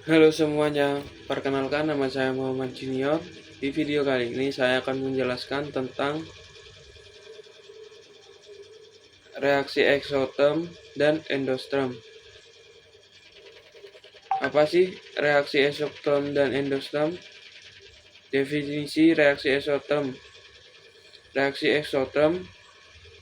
Halo semuanya, perkenalkan nama saya Muhammad Junior. Di video kali ini saya akan menjelaskan tentang reaksi eksoterm dan endosterm. Apa sih reaksi eksoterm dan endosterm? Definisi reaksi eksoterm. Reaksi eksoterm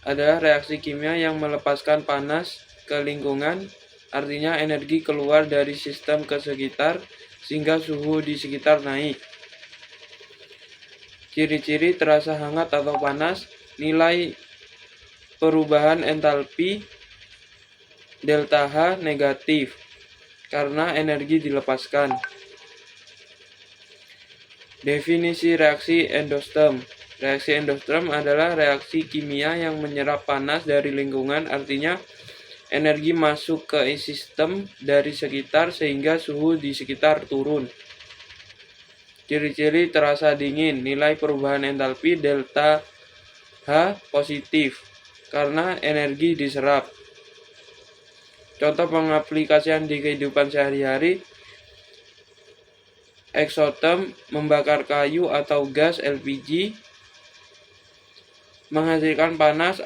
adalah reaksi kimia yang melepaskan panas ke lingkungan, artinya energi keluar dari sistem ke sekitar sehingga suhu di sekitar naik. Ciri-ciri terasa hangat atau panas, nilai perubahan entalpi delta H negatif karena energi dilepaskan. Definisi reaksi endosterm. Reaksi endosterm adalah reaksi kimia yang menyerap panas dari lingkungan, artinya energi masuk ke sistem dari sekitar sehingga suhu di sekitar turun. Ciri-ciri terasa dingin, nilai perubahan entalpi delta H positif karena energi diserap. Contoh pengaplikasian di kehidupan sehari-hari, eksoterm membakar kayu atau gas LPG, menghasilkan panas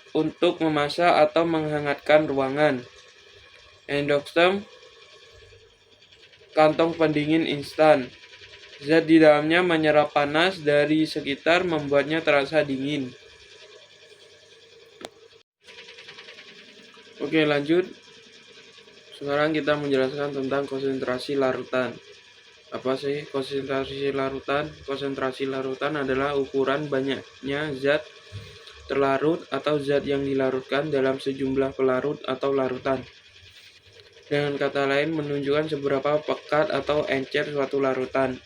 untuk memasak atau menghangatkan ruangan. Endosterm, kantong pendingin instan. Zat di dalamnya menyerap panas dari sekitar membuatnya terasa dingin. Oke, lanjut. Sekarang kita menjelaskan tentang konsentrasi larutan. Apa sih konsentrasi larutan? Konsentrasi larutan adalah ukuran banyaknya zat terlarut atau zat yang dilarutkan dalam sejumlah pelarut atau larutan. Dengan kata lain, menunjukkan seberapa pekat atau encer suatu larutan.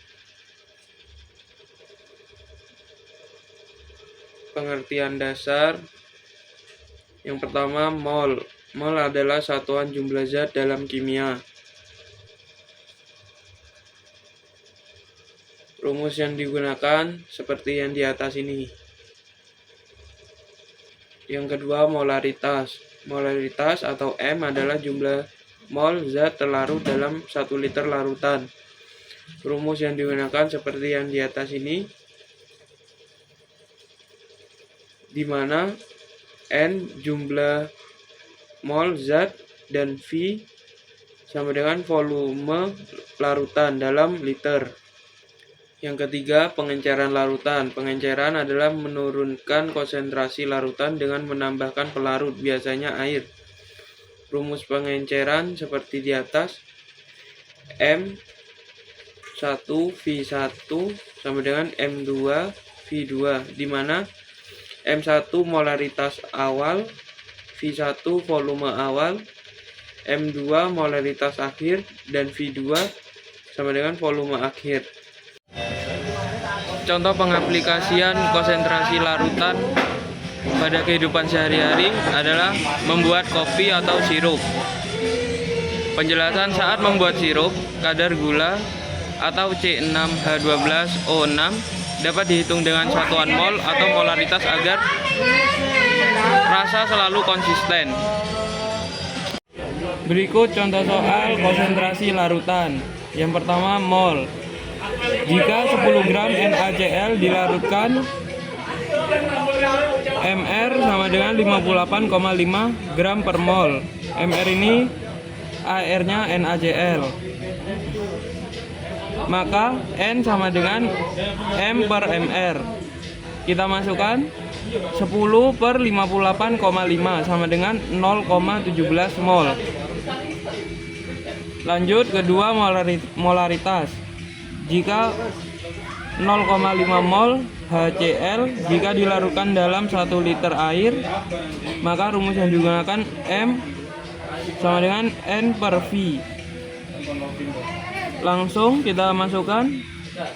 Pengertian dasar. Yang pertama, mol. Mol adalah satuan jumlah zat dalam kimia. Rumus yang digunakan seperti yang di atas ini. Yang kedua, molaritas. Molaritas atau M adalah jumlah mol zat terlarut dalam 1 liter larutan. Rumus yang digunakan seperti yang di atas ini, di mana N jumlah mol zat dan V sama dengan volume larutan dalam liter. Yang ketiga, pengenceran larutan. Pengenceran adalah menurunkan konsentrasi larutan dengan menambahkan pelarut, biasanya air. Rumus pengenceran seperti di atas, M1V1 sama dengan M2 V2, di mana M1 molaritas awal, V1 volume awal, M2 molaritas akhir, dan V2 sama dengan volume akhir. Contoh pengaplikasian konsentrasi larutan pada kehidupan sehari-hari adalah membuat kopi atau sirup. Penjelasan saat membuat sirup, kadar gula atau C6H12O6 dapat dihitung dengan satuan mol atau molaritas agar rasa selalu konsisten. Berikut contoh soal konsentrasi larutan. Yang pertama, mol. Jika 10 gram NaCl dilarutkan, Mr sama dengan 58,5 gram per mol. Mr ini airnya NaCl. Maka N sama dengan M per Mr. Kita masukkan 10 per 58,5 sama dengan 0,17 mol. Lanjut, kedua, molaritas. Jika 0,5 mol HCl jika dilarutkan dalam 1 liter air, maka rumus yang digunakan M sama dengan N per V. Langsung kita masukkan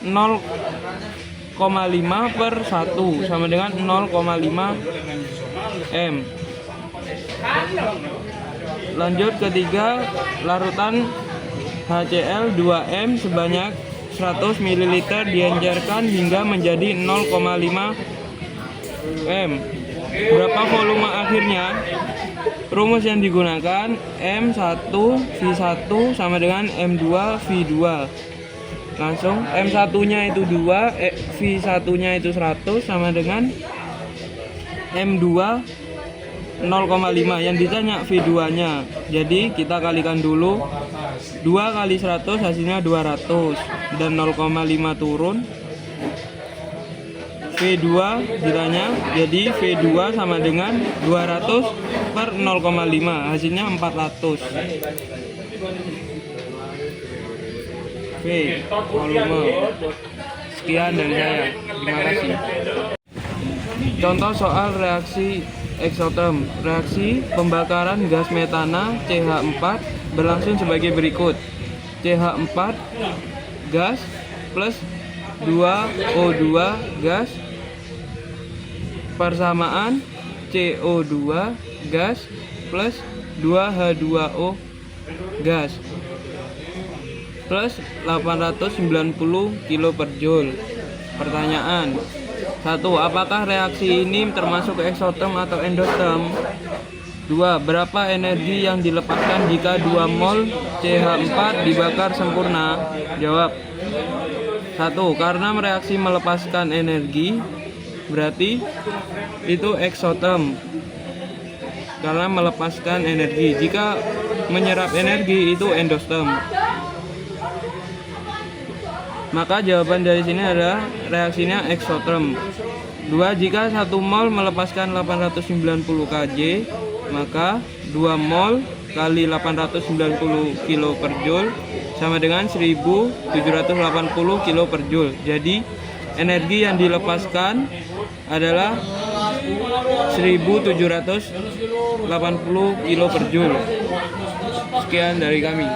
0,5 per 1 sama dengan 0,5 M. Lanjut, ketiga, larutan HCl 2M sebanyak 100 ml diencerkan hingga menjadi 0,5 M. Berapa volume akhirnya? Rumus yang digunakan M1 V1 sama dengan M2 V2. Langsung M1 nya itu 2, V1 nya itu 100 sama dengan M2 0,5. Yang ditanya V2 nya. Jadi kita kalikan dulu, 2 kali 100 hasilnya 200, dan 0,5 turun. V2 ditanya, jadi V2 sama dengan 200 per 0,5, hasilnya 400. V volume. Sekian dari saya, terima kasih. Contoh soal reaksi eksoterm. Reaksi pembakaran gas metana CH4 berlangsung sebagai berikut. CH4 gas plus 2O2 gas persamaan CO2 gas plus 2H2O gas plus 890 kilo per joule. Pertanyaan 1. Apakah reaksi ini termasuk eksoterm atau endoterm? 2. Berapa energi yang dilepaskan jika 2 mol CH4 dibakar sempurna? Jawab. 1. Karena reaksi melepaskan energi, berarti itu eksoterm. Karena melepaskan energi. Jika menyerap energi, itu endoterm. Maka jawaban dari sini adalah reaksinya eksoterm. 2. Jika 1 mol melepaskan 890 kJ, maka 2 mol kali 890 kilo per joule sama dengan 1780 kilo per joule. Jadi energi yang dilepaskan adalah 1780 kilo per joule. Sekian dari kami.